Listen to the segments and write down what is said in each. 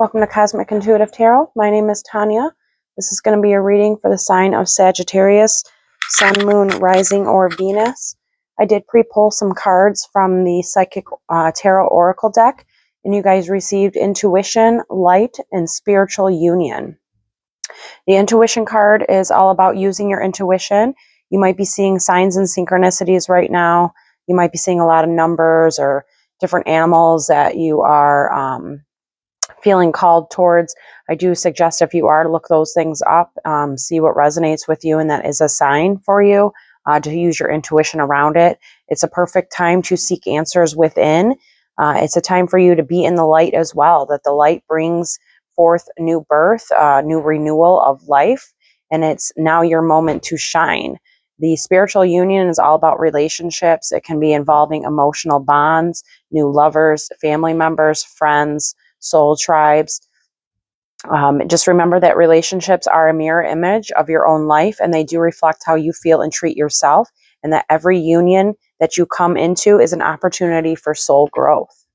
Welcome to Cosmic Intuitive Tarot. My name is Tanya. This is going to be a reading for the sign of Sagittarius, Sun, Moon, Rising, or Venus. I did pre-pull some cards from the Psychic Tarot Oracle deck, and you guys received Intuition, Light, and Spiritual Union. The Intuition card is all about using your intuition. You might be seeing signs and synchronicities right now. You might be seeing a lot of numbers or different animals that you are feeling called towards. I do suggest, if you are, to look those things up, see what resonates with you, and that is a sign for you to use your intuition around it. It's a perfect time to seek answers within. It's a time for you to be in the light as well, that the light brings forth new birth, new renewal of life, and it's now your moment to shine. The spiritual union is all about relationships. It can be involving emotional bonds, new lovers, family members, friends, soul tribes. Just remember that relationships are a mirror image of your own life, and they do reflect how you feel and treat yourself, and that every union that you come into is an opportunity for soul growth.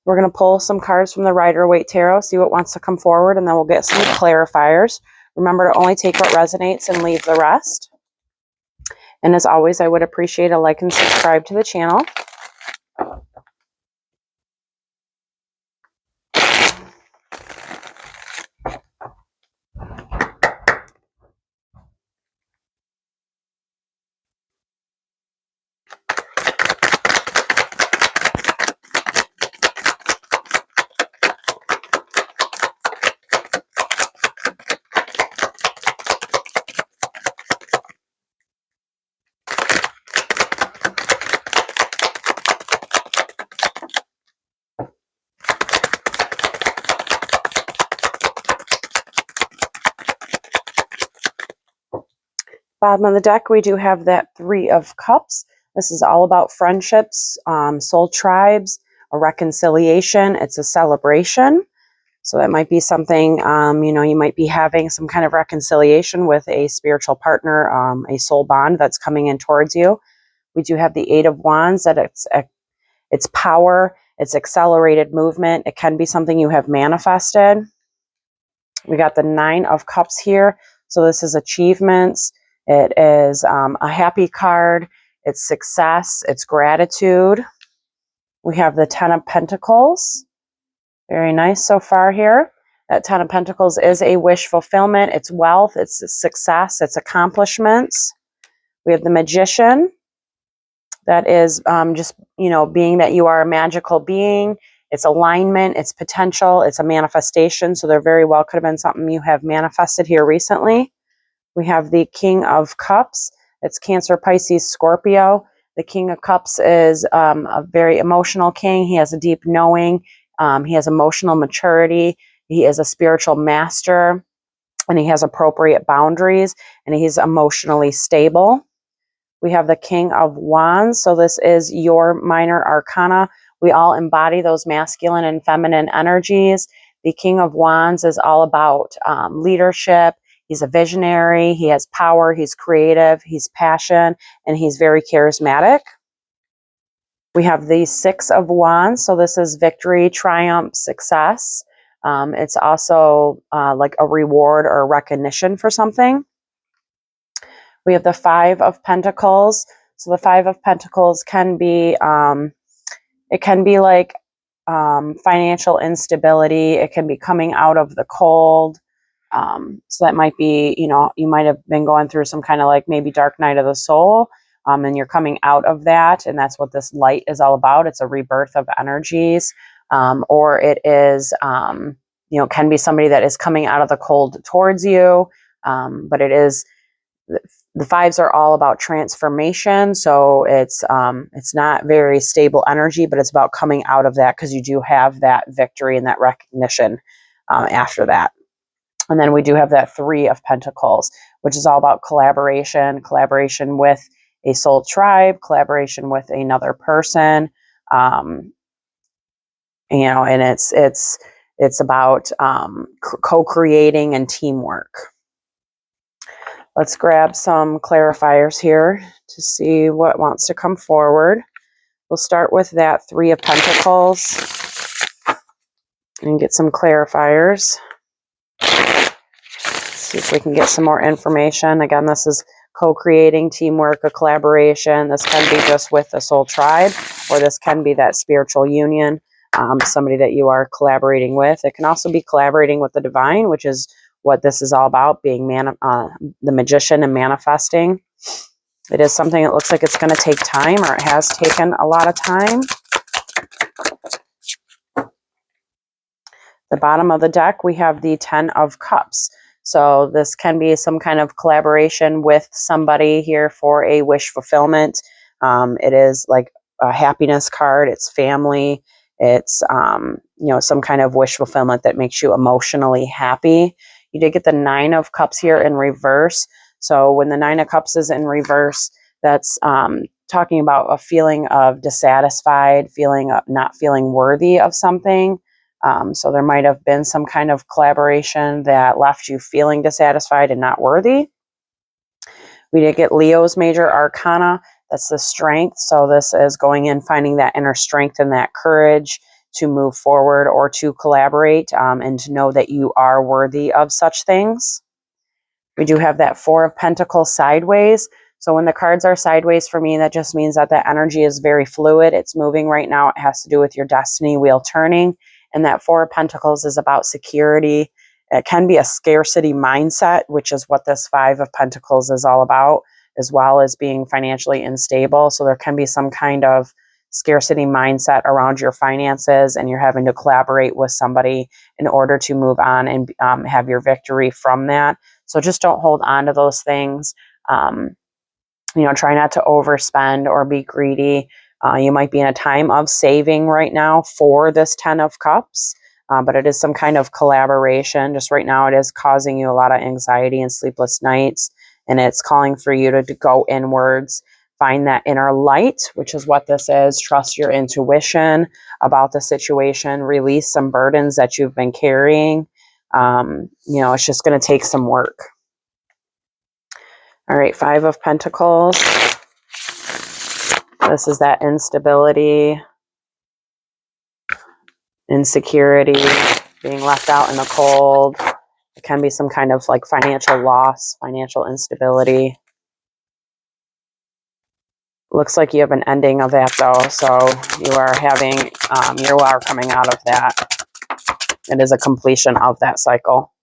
We're going to pull some cards from the Rider-Waite Tarot, see what wants to come forward, and then we'll get some clarifiers. Remember to only take what resonates and leave the rest. And as always, I would appreciate a like and subscribe to the channel. Bottom of the deck, we do have that Three of Cups. This is all about friendships, soul tribes, a reconciliation. It's a celebration. So that might be something, you might be having some kind of reconciliation with a spiritual partner, a soul bond that's coming in towards you. We do have the Eight of Wands, that it's power, it's accelerated movement. It can be something you have manifested. We got the Nine of Cups here. So this is achievements. It is a happy card. It's success. It's gratitude. We have the Ten of Pentacles. Very nice so far here. That Ten of Pentacles is a wish fulfillment. It's wealth. It's success. It's accomplishments. We have the Magician. That is just, being that you are a magical being. It's alignment. It's potential. It's a manifestation. So there very well could have been something you have manifested here recently. We have the King of Cups. It's Cancer, Pisces, Scorpio. The King of Cups is a very emotional king. He has a deep knowing. He has emotional maturity. He is a spiritual master, and he has appropriate boundaries, and he's emotionally stable. We have the King of Wands. So this is your minor arcana. We all embody those masculine and feminine energies. The King of Wands is all about leadership. He's a visionary, he has power, he's creative, he's passion, and he's very charismatic. We have the Six of Wands, so this is victory, triumph, success. It's also like a reward or a recognition for something. We have the Five of Pentacles. So the Five of Pentacles can be, it can be like financial instability. It can be coming out of the cold. So that might be, you might have been going through some kind of like maybe dark night of the soul, and you're coming out of that. And that's what this light is all about. It's a rebirth of energies, or it is, can be somebody that is coming out of the cold towards you. But it is, the fives are all about transformation. So it's not very stable energy, but it's about coming out of that, because you do have that victory and that recognition after that. And then we do have that Three of Pentacles, which is all about collaboration with a soul tribe, collaboration with another person, and it's about co-creating and teamwork. Let's grab some clarifiers here to see what wants to come forward. We'll start with that Three of Pentacles. and get some clarifiers. See if we can get some more information. Again, this is co-creating, teamwork, a collaboration. This can be just with a soul tribe, or this can be that spiritual union, somebody that you are collaborating with. It can also be collaborating with the divine, which is what this is all about, being the magician and manifesting. It is something that looks like it's going to take time, or it has taken a lot of time. The bottom of the deck, we have the 10 of Cups. So this can be some kind of collaboration with somebody here for a wish fulfillment. It is like a happiness card. It's family. It's, some kind of wish fulfillment that makes you emotionally happy. You did get the 9 of Cups here in reverse. So when the 9 of Cups is in reverse, that's talking about a feeling of dissatisfied, feeling of not feeling worthy of something. So there might have been some kind of collaboration that left you feeling dissatisfied and not worthy. We did get Leo's major arcana. That's the strength. So this is going in, finding that inner strength and that courage to move forward or to collaborate, and to know that you are worthy of such things. We do have that 4 of Pentacles sideways. So when the cards are sideways for me, that just means that the energy is very fluid. It's moving right now. It has to do with your destiny wheel turning. And that 4 of Pentacles is about security. It can be a scarcity mindset, which is what this 5 of Pentacles is all about, as well as being financially unstable. So there can be some kind of scarcity mindset around your finances, and you're having to collaborate with somebody in order to move on and have your victory from that. So just don't hold on to those things. Try not to overspend or be greedy. You might be in a time of saving right now for this 10 of Cups, but it is some kind of collaboration. Just right now, it is causing you a lot of anxiety and sleepless nights, and it's calling for you to go inwards, find that inner light, which is what this is. Trust your intuition about the situation, release some burdens that you've been carrying. It's just going to take some work. All right, 5 of Pentacles. This is that instability, insecurity, being left out in the cold. It can be some kind of like financial loss, financial instability. Looks like you have an ending of that though. So you are coming out of that. It is a completion of that cycle.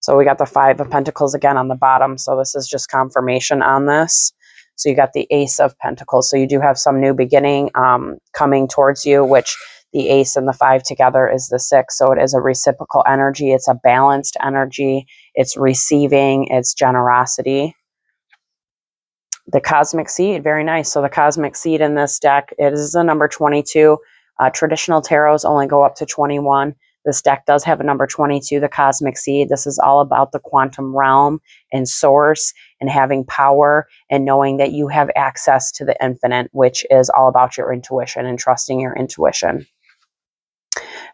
So we got the 5 of Pentacles again on the bottom. So this is just confirmation on this. So you got the Ace of Pentacles. So you do have some new beginning coming towards you, which the Ace and the 5 together is the 6. So it is a reciprocal energy. It's a balanced energy. It's receiving. It's generosity. The Cosmic Seed, very nice. So the Cosmic Seed in this deck, it is a number 22. Traditional tarots only go up to 21. This deck does have a number 22, the Cosmic Seed. This is all about the quantum realm and source and having power and knowing that you have access to the infinite, which is all about your intuition and trusting your intuition.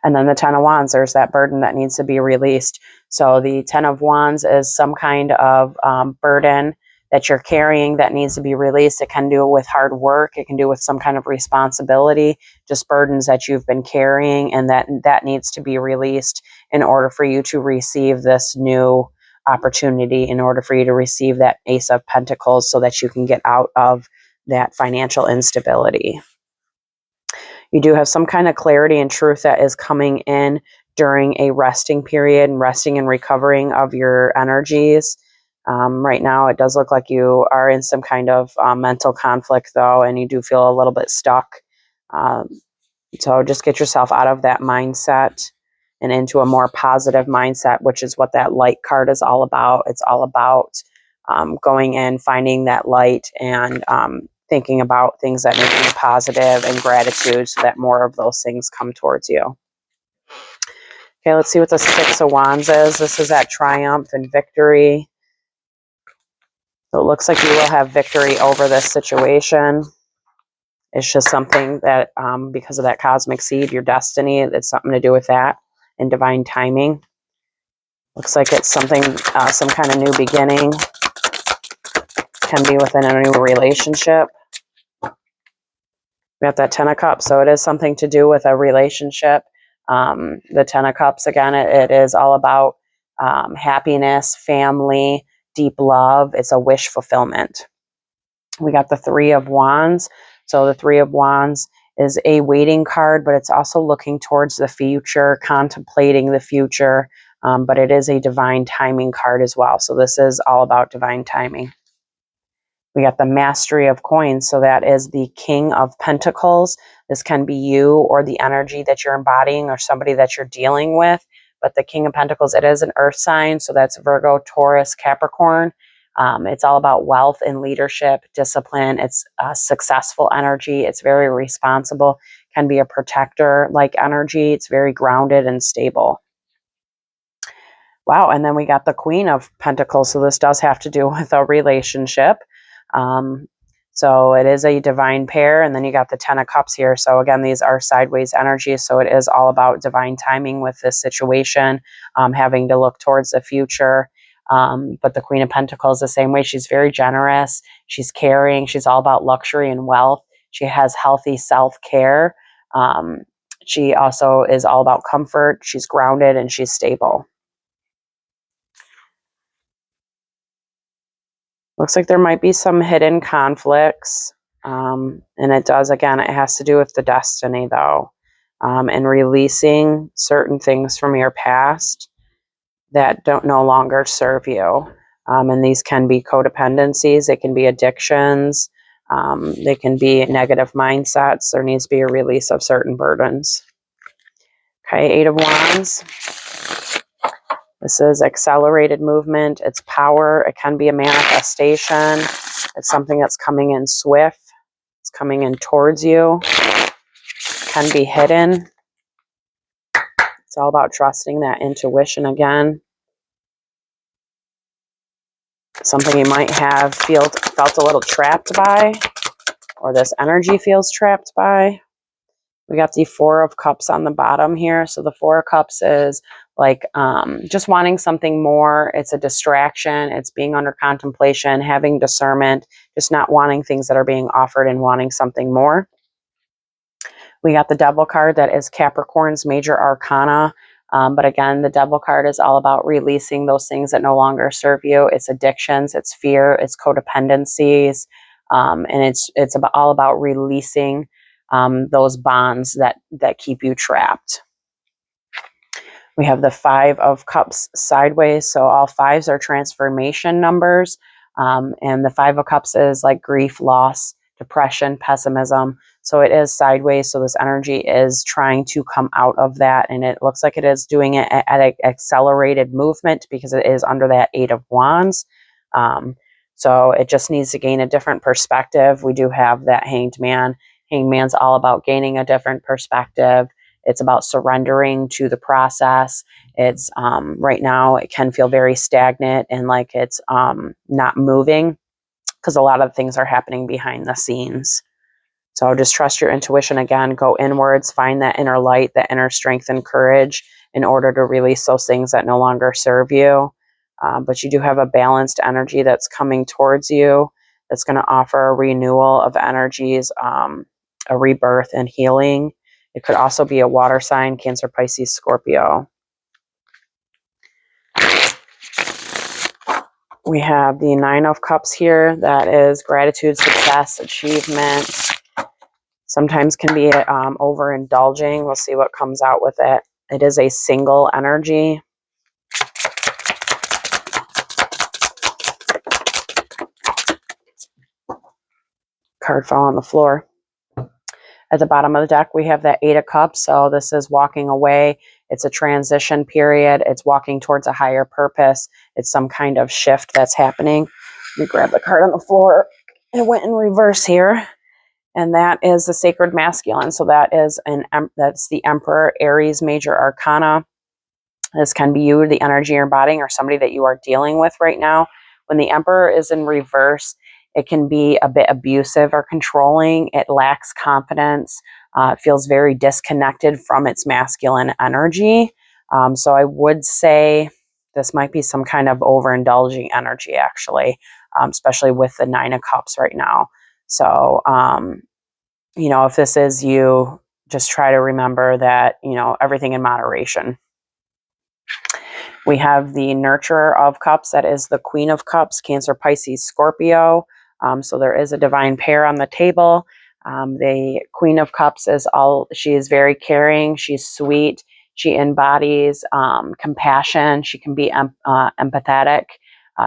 And then the 10 of Wands, there's that burden that needs to be released. So the 10 of Wands is some kind of burden that you're carrying that needs to be released. It can do with hard work. It can do with some kind of responsibility, just burdens that you've been carrying, and that needs to be released in order for you to receive this new opportunity, in order for you to receive that Ace of Pentacles so that you can get out of that financial instability. You do have some kind of clarity and truth that is coming in during a resting period and resting and recovering of your energies. Right now, it does look like you are in some kind of mental conflict, though, and you do feel a little bit stuck. So just get yourself out of that mindset and into a more positive mindset, which is what that light card is all about. It's all about going in, finding that light, and thinking about things that make you positive and gratitude so that more of those things come towards you. Okay, let's see what the 6 of Wands is. This is that triumph and victory. So it looks like you will have victory over this situation. It's just something that, because of that Cosmic Seed, your destiny, it's something to do with that and divine timing. Looks like it's something, some kind of new beginning. Can be within a new relationship. We got that 10 of Cups, so it is something to do with a relationship. The Ten of Cups, again, it is all about happiness, family, deep love. It's a wish fulfillment. We got the Three of Wands. So the Three of Wands is a waiting card, but it's also looking towards the future, contemplating the future. But it is a divine timing card as well. So this is all about divine timing. We got the Mastery of Coins. So that is the King of Pentacles. This can be you or the energy that you're embodying or somebody that you're dealing with. But the King of Pentacles, it is an earth sign. So that's Virgo, Taurus, Capricorn. It's all about wealth and leadership, discipline. It's a successful energy. It's very responsible, can be a protector like energy. It's very grounded and stable. Wow. And then we got the Queen of Pentacles. So this does have to do with a relationship. So it is a divine pair. And then you got the Ten of Cups here. So again, these are sideways energies. So it is all about divine timing with this situation, having to look towards the future. But the Queen of Pentacles, the same way. She's very generous. She's caring. She's all about luxury and wealth. She has healthy self-care. She also is all about comfort. She's grounded and she's stable. Looks like there might be some hidden conflicts. And it does, again, it has to do with the destiny, though, and releasing certain things from your past that don't no longer serve you. And these can be codependencies. They can be addictions. They can be negative mindsets. There needs to be a release of certain burdens. Okay, Eight of Wands. This is accelerated movement. It's power. It can be a manifestation. It's something that's coming in swift. It's coming in towards you. It can be hidden. It's all about trusting that intuition again. Something you might have felt a little trapped by, or this energy feels trapped by. We got the Four of Cups on the bottom here. So the Four of Cups is like just wanting something more. It's a distraction. It's being under contemplation, having discernment, just not wanting things that are being offered and wanting something more. We got the Devil card. That is Capricorn's major arcana. But again, the Devil card is all about releasing those things that no longer serve you. It's addictions, it's fear, it's codependencies, and it's all about releasing those bonds that keep you trapped. We have the Five of Cups sideways. So all fives are transformation numbers. And the Five of Cups is like grief, loss, depression, pessimism. So it is sideways. So this energy is trying to come out of that. And it looks like it is doing it at an accelerated movement because it is under that Eight of Wands. So it just needs to gain a different perspective. We do have that Hanged Man. Hanged Man's all about gaining a different perspective. It's about surrendering to the process. It's right now it can feel very stagnant and like it's not moving because a lot of things are happening behind the scenes. So just trust your intuition again, go inwards, find that inner light, that inner strength and courage in order to release those things that no longer serve you. But you do have a balanced energy that's coming towards you that's going to offer a renewal of energies, a rebirth and healing. It could also be a water sign, Cancer, Pisces, Scorpio. We have the Nine of Cups here. That is gratitude, success, achievement. Sometimes can be overindulging. We'll see what comes out with it. It is a single energy. Card fell on the floor. At the bottom of the deck, we have that Eight of Cups. So this is walking away. It's a transition period. It's walking towards a higher purpose. It's some kind of shift that's happening. Let me grab the card on the floor. It went in reverse here. And that is the Sacred Masculine. So that is that's the Emperor, Aries, major arcana. This can be you, the energy you're embodying, or somebody that you are dealing with right now. When the Emperor is in reverse, it can be a bit abusive or controlling. It lacks confidence. It feels very disconnected from its masculine energy. So I would say this might be some kind of overindulging energy, actually, especially with the Nine of Cups right now. So, you know, if this is you, just try to remember that, you know, everything in moderation. We have the Nurturer of Cups. That is the Queen of Cups, Cancer, Pisces, Scorpio. So there is a divine pair on the table. The Queen of Cups she is very caring. She's sweet. She embodies compassion. She can be empathetic.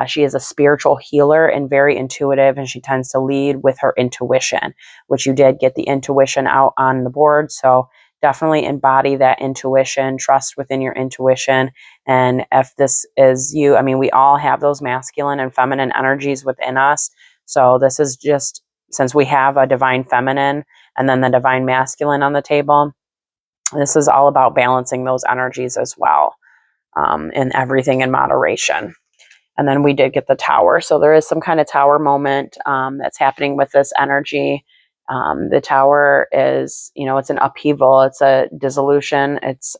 She is a spiritual healer and very intuitive, and she tends to lead with her intuition, which you did get the intuition out on the board. So definitely embody that intuition, trust within your intuition. And if this is you, I mean, we all have those masculine and feminine energies within us. So this is just, since we have a divine feminine and then the divine masculine on the table, this is all about balancing those energies as well, and everything in moderation. And then we did get the Tower. So there is some kind of Tower moment that's happening with this energy. The Tower is, you know, it's an upheaval. It's a dissolution. It's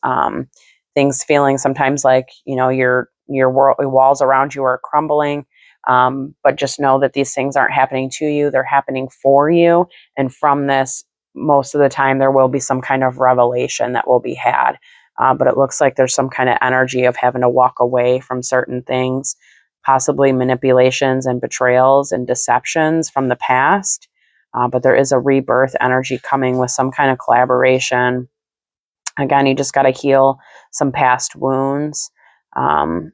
things feeling sometimes like, you know, your walls around you are crumbling. But just know that these things aren't happening to you. They're happening for you. And from this, most of the time, there will be some kind of revelation that will be had. But it looks like there's some kind of energy of having to walk away from certain things, possibly manipulations and betrayals and deceptions from the past. But there is a rebirth energy coming with some kind of collaboration. Again, you just got to heal some past wounds. You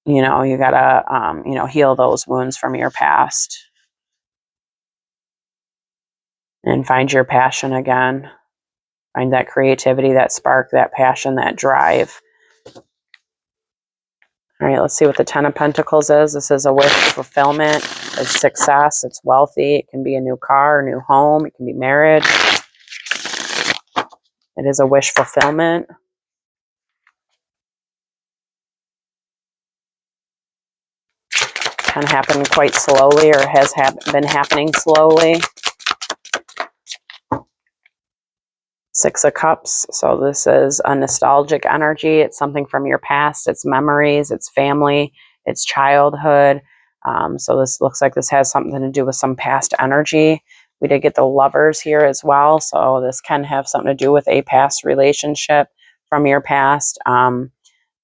know, you got to, you know, heal those wounds from your past and find your passion again. Find that creativity, that spark, that passion, that drive. All right, let's see what the Ten of Pentacles is. This is a wish for fulfillment. It's success. It's wealthy. It can be a new car, a new home. It can be marriage. It is a wish fulfillment. Can happen quite slowly, or has been happening slowly. Six of Cups. So this is a nostalgic energy. It's something from your past. It's memories. It's family. It's childhood. So this looks like this has something to do with some past energy. We did get the Lovers here as well. So this can have something to do with a past relationship from your past. The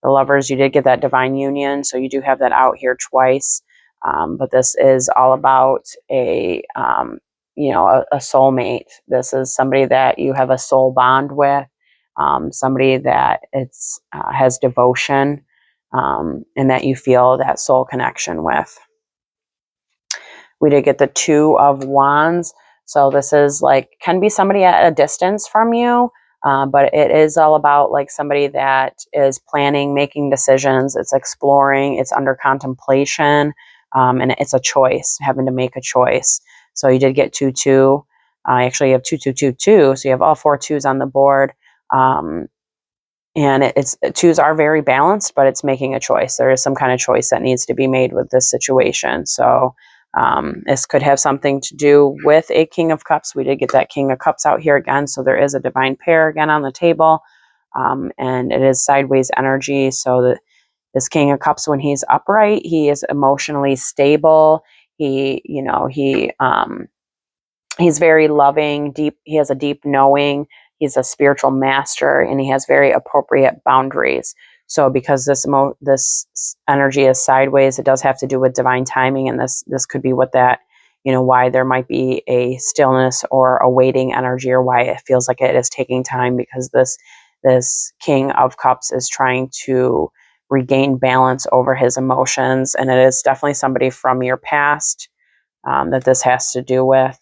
Lovers, you did get that divine union. So you do have that out here twice. But this is all about you know, a soulmate. This is somebody that you have a soul bond with, somebody that has devotion, and that you feel that soul connection with. We did get the Two of Wands. So this is like, can be somebody at a distance from you, but it is all about like somebody that is planning, making decisions. It's exploring, it's under contemplation, and it's a choice, having to make a choice. So you did get 2-2. Actually, you have 2-2-2-2. So you have all 4 twos on the board. And twos are very balanced, but it's making a choice. There is some kind of choice that needs to be made with this situation. So this could have something to do with a King of Cups. We did get that King of Cups out here again. So there is a divine pair again on the table. And it is sideways energy. So this King of Cups, when he's upright, he is emotionally stable. He, you know, he's very loving, deep. He has a deep knowing. He's a spiritual master, and he has very appropriate boundaries. So because this energy is sideways, it does have to do with divine timing, and this could be what that, you know, why there might be a stillness or a waiting energy, or why it feels like it is taking time, because this King of Cups is trying to regain balance over his emotions, and it is definitely somebody from your past that this has to do with.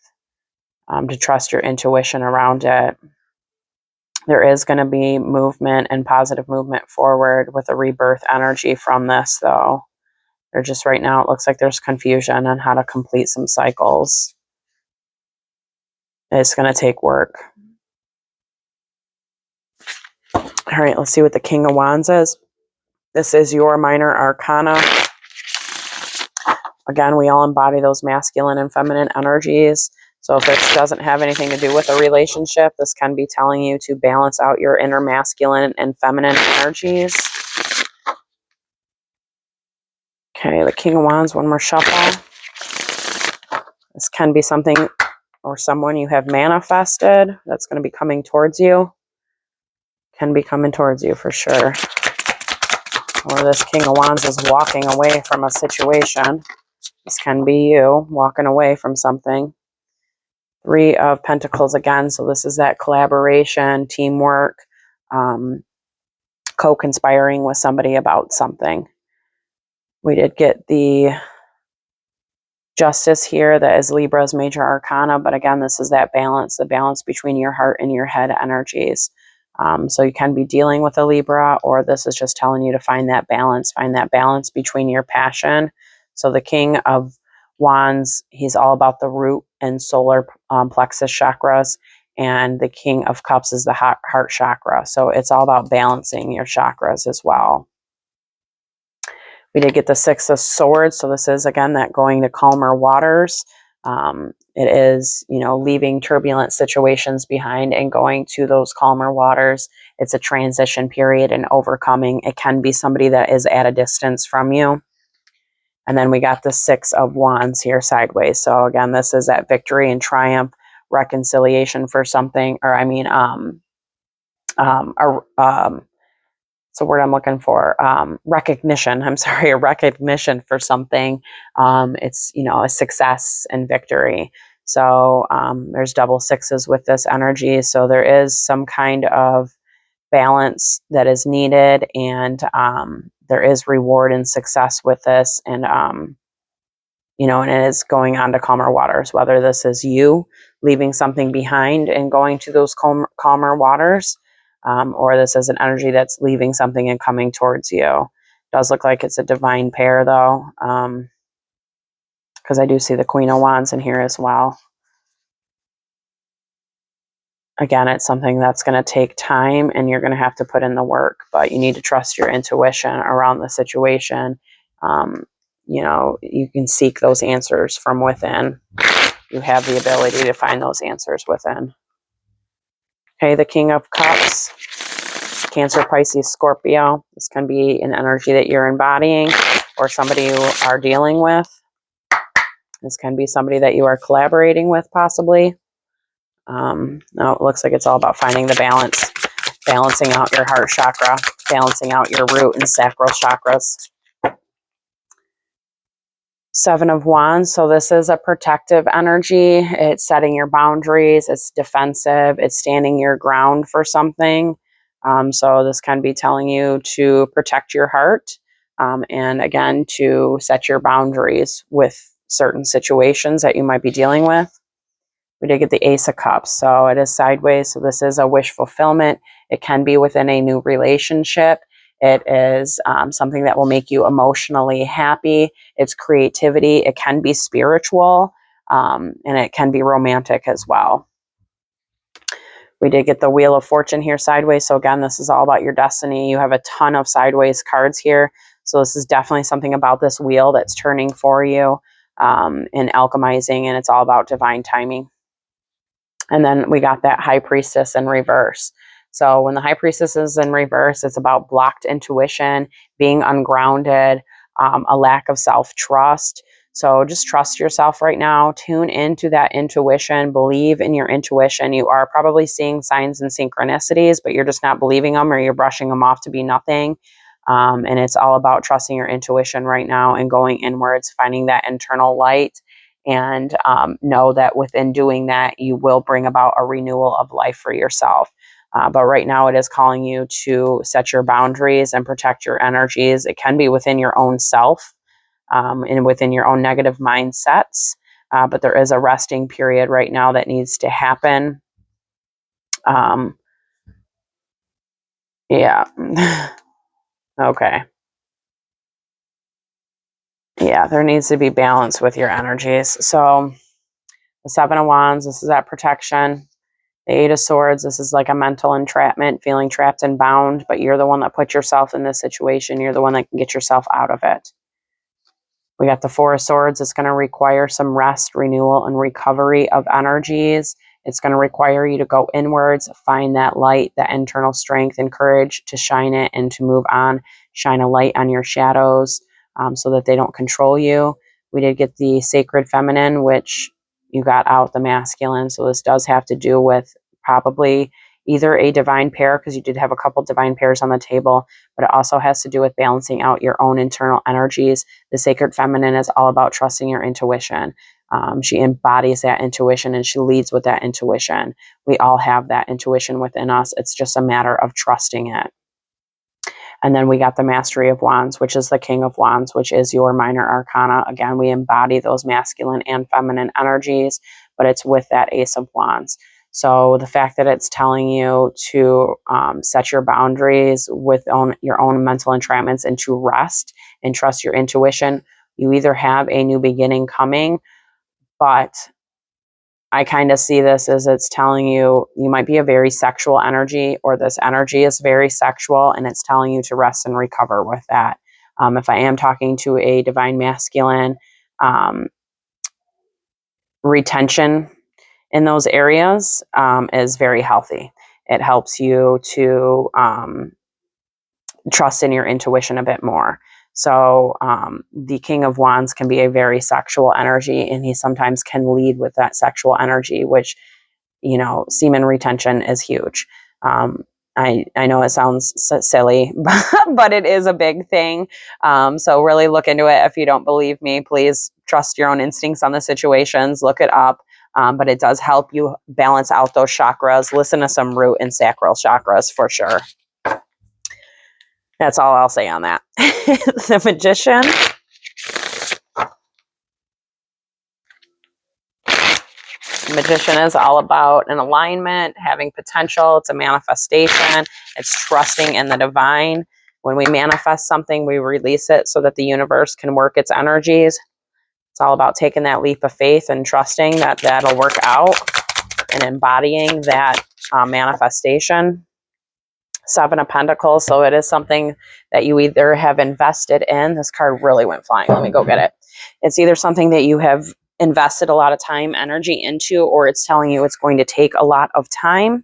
To trust your intuition around it. There is going to be movement and positive movement forward with a rebirth energy from this, though. Or just right now, it looks like there's confusion on how to complete some cycles. It's going to take work. All right, let's see what the King of Wands is. This is your minor arcana. Again, we all embody those masculine and feminine energies. So if this doesn't have anything to do with a relationship, this can be telling you to balance out your inner masculine and feminine energies. Okay, the King of Wands, one more shuffle. This can be something or someone you have manifested that's going to be coming towards you. Can be coming towards you for sure. Or this King of Wands is walking away from a situation. This can be you walking away from something. Three of Pentacles again. So this is that collaboration, teamwork, co-conspiring with somebody about something. We did get the Justice here. That is Libra's major arcana. But again, this is that balance, the balance between your heart and your head energies. So you can be dealing with a Libra, or this is just telling you to find that balance between your passion. So the King of Wands, he's all about the root and solar plexus chakras, and the King of Cups is the heart chakra. So it's all about balancing your chakras as well. We did get the Six of Swords. So this is, again, that going to calmer waters. It is, leaving turbulent situations behind and going to those calmer waters. It's a transition period and overcoming. It can be somebody that is at a distance from you. And then we got the Six of Wands here sideways. So again, this is that victory and triumph, reconciliation for something, or it's the word I'm looking for, recognition. I'm sorry, a recognition for something. It's, a success and victory. So there's double sixes with this energy. So there is some kind of balance that is needed, and there is reward and success with this. And, and it is going on to calmer waters, whether this is you leaving something behind and going to those calmer waters, or this is an energy that's leaving something and coming towards you. It does look like it's a divine pair, though, because I do see the Queen of Wands in here as well. Again, it's something that's going to take time, and you're going to have to put in the work, but you need to trust your intuition around the situation. You can seek those answers from within. You have the ability to find those answers within. Okay, the King of Cups, Cancer, Pisces, Scorpio. This can be an energy that you're embodying or somebody you are dealing with. This can be somebody that you are collaborating with, possibly. No, it looks like it's all about finding the balance, balancing out your heart chakra, balancing out your root and sacral chakras. Seven of Wands. So this is a protective energy. It's setting your boundaries. It's defensive. It's standing your ground for something. So this can be telling you to protect your heart, and again, to set your boundaries with certain situations that you might be dealing with. We did get the Ace of Cups. So it is sideways. So this is a wish fulfillment. It can be within a new relationship. It is something that will make you emotionally happy. It's creativity. It can be spiritual, and it can be romantic as well. We did get the Wheel of Fortune here sideways. So again, this is all about your destiny. You have a ton of sideways cards here. So this is definitely something about this wheel that's turning for you, and alchemizing, and it's all about divine timing. And then we got that High Priestess in reverse. So when the High Priestess is in reverse, it's about blocked intuition, being ungrounded, a lack of self-trust. So just trust yourself right now. Tune into that intuition. Believe in your intuition. You are probably seeing signs and synchronicities, but you're just not believing them, or you're brushing them off to be nothing. And it's all about trusting your intuition right now and going inwards, finding that internal light. And know that within doing that, you will bring about a renewal of life for yourself. But right now it is calling you to set your boundaries and protect your energies. It can be within your own self, and within your own negative mindsets. But there is a resting period right now that needs to happen. Yeah. Okay. Yeah, there needs to be balance with your energies. So the Seven of Wands, this is that protection. The Eight of Swords, this is like a mental entrapment, feeling trapped and bound, but you're the one that put yourself in this situation. You're the one that can get yourself out of it. We got the Four of Swords. It's going to require some rest, renewal, and recovery of energies. It's going to require you to go inwards, find that light, that internal strength and courage to shine it and to move on. Shine a light on your shadows, so that they don't control you. We did get the Sacred Feminine, which, you got out the masculine. So this does have to do with probably either a divine pair, because you did have a couple divine pairs on the table, but it also has to do with balancing out your own internal energies. The sacred feminine is all about trusting your intuition. She embodies that intuition and she leads with that intuition. We all have that intuition within us. It's just a matter of trusting it. And then we got the Mastery of Wands, which is the King of Wands, which is your minor arcana. Again, we embody those masculine and feminine energies, but it's with that Ace of Wands. So the fact that it's telling you to set your boundaries with your own mental entrapments and to rest and trust your intuition. You either have a new beginning coming, but I kind of see this as it's telling you might be a very sexual energy, or this energy is very sexual, and it's telling you to rest and recover with that. If I am talking to a divine masculine, retention in those areas is very healthy. It helps you to trust in your intuition a bit more. So the King of Wands can be a very sexual energy, and he sometimes can lead with that sexual energy, which, semen retention is huge. I know it sounds silly, but it is a big thing. So really look into it. If you don't believe me, please trust your own instincts on the situations. Look it up. But it does help you balance out those chakras. Listen to some root and sacral chakras for sure. That's all I'll say on that. The Magician. Magician is all about an alignment, having potential. It's a manifestation. It's trusting in the divine. When we manifest something, we release it so that the universe can work its energies. It's all about taking that leap of faith and trusting that that'll work out and embodying that manifestation. Seven of Pentacles. So it is something that you either have invested in. This card really went flying. Let me go get it. It's either something that you have invested a lot of time, energy into, or it's telling you it's going to take a lot of time.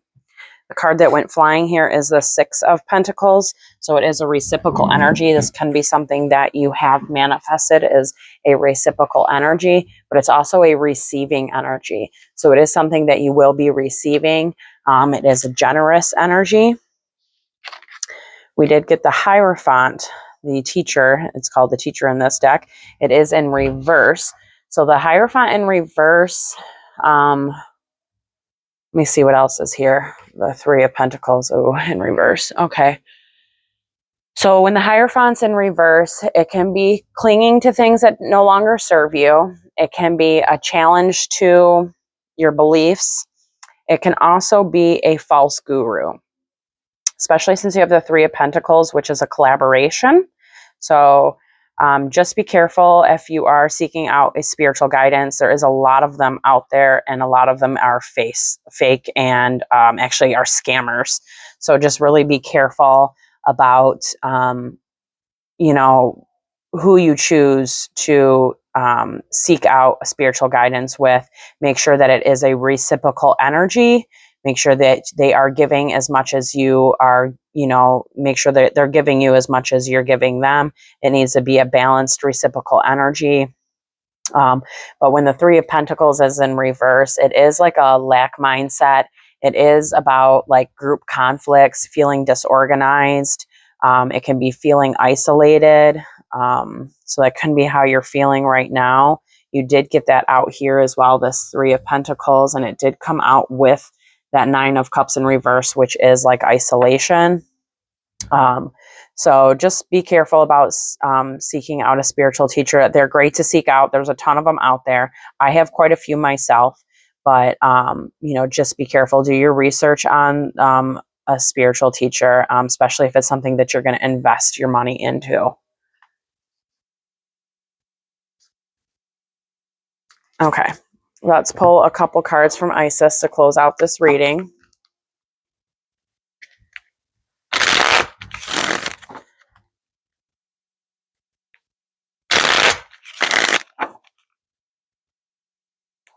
The card that went flying here is the Six of Pentacles. So it is a reciprocal energy. This can be something that you have manifested as a reciprocal energy, but it's also a receiving energy. So it is something that you will be receiving. It is a generous energy. We did get the Hierophant, the teacher. It's called the teacher in this deck. It is in reverse. So the Hierophant in reverse, let me see what else is here. The Three of Pentacles, in reverse. Okay. So when the Hierophant's in reverse, it can be clinging to things that no longer serve you. It can be a challenge to your beliefs. It can also be a false guru, especially since you have the Three of Pentacles, which is a collaboration. So just be careful if you are seeking out a spiritual guidance. There is a lot of them out there, and a lot of them are fake and actually are scammers. So just really be careful about, who you choose to seek out a spiritual guidance with. Make sure that it is a reciprocal energy. Make sure that they are giving as much as you are, make sure that they're giving you as much as you're giving them. It needs to be a balanced reciprocal energy. But when the Three of Pentacles is in reverse, it is like a lack mindset. It is about like group conflicts, feeling disorganized. It can be feeling isolated. So that can be how you're feeling right now. You did get that out here as well, this Three of Pentacles, and it did come out with that Nine of Cups in reverse, which is like isolation. So just be careful about seeking out a spiritual teacher. They're great to seek out. There's a ton of them out there. I have quite a few myself, but just be careful. Do your research on a spiritual teacher, especially if it's something that you're going to invest your money into. Okay, let's pull a couple cards from Isis to close out this reading.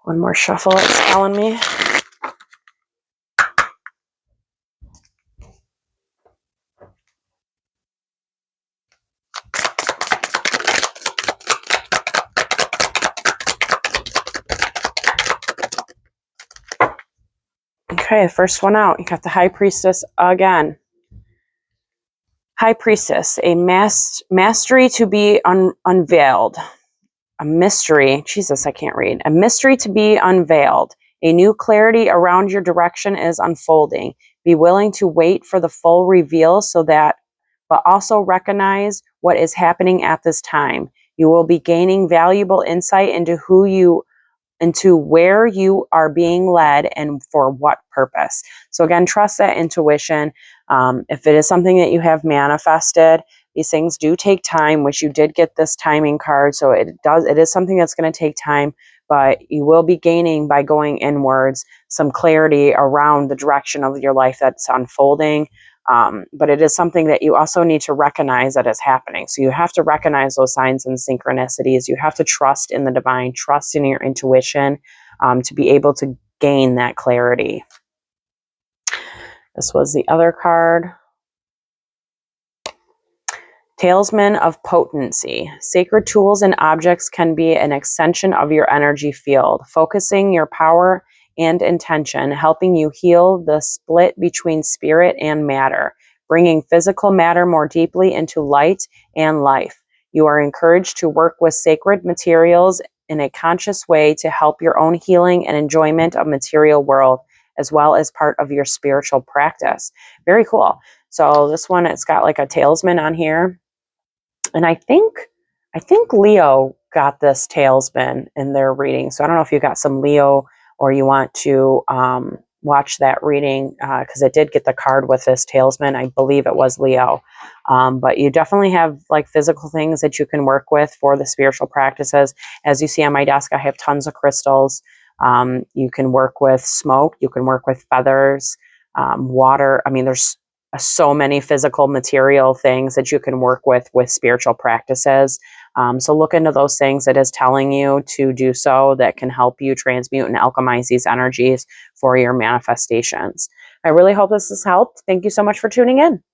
One more shuffle, it's telling me. Okay, first one out. You got the High Priestess again. High Priestess, a mastery to be unveiled. A mystery. Jesus, I can't read. A mystery to be unveiled. A new clarity around your direction is unfolding. Be willing to wait for the full reveal but also recognize what is happening at this time. You will be gaining valuable insight into where you are being led and for what purpose. So again, trust that intuition. If it is something that you have manifested, these things do take time, which you did get this timing card. So it is something that's going to take time, but you will be gaining by going inwards some clarity around the direction of your life that's unfolding. But it is something that you also need to recognize that is happening. So you have to recognize those signs and synchronicities. You have to trust in the divine, trust in your intuition, to be able to gain that clarity. This was the other card. Talisman of potency. Sacred tools and objects can be an extension of your energy field, focusing your power and intention, helping you heal the split between spirit and matter, bringing physical matter more deeply into light and life. You are encouraged to work with sacred materials in a conscious way to help your own healing and enjoyment of material world, as well as part of your spiritual practice. Very cool. So this one, it's got like a talisman on here. And I think Leo got this talisman in their reading. So I don't know if you got some Leo or you want to watch that reading, because it did get the card with this talisman. I believe it was Leo. But you definitely have like physical things that you can work with for the spiritual practices. As you see on my desk, I have tons of crystals. You can work with smoke. You can work with feathers, water. I mean, there's so many physical material things that you can work with spiritual practices. So look into those things that is telling you to do so, that can help you transmute and alchemize these energies for your manifestations. I really hope this has helped. Thank you so much for tuning in.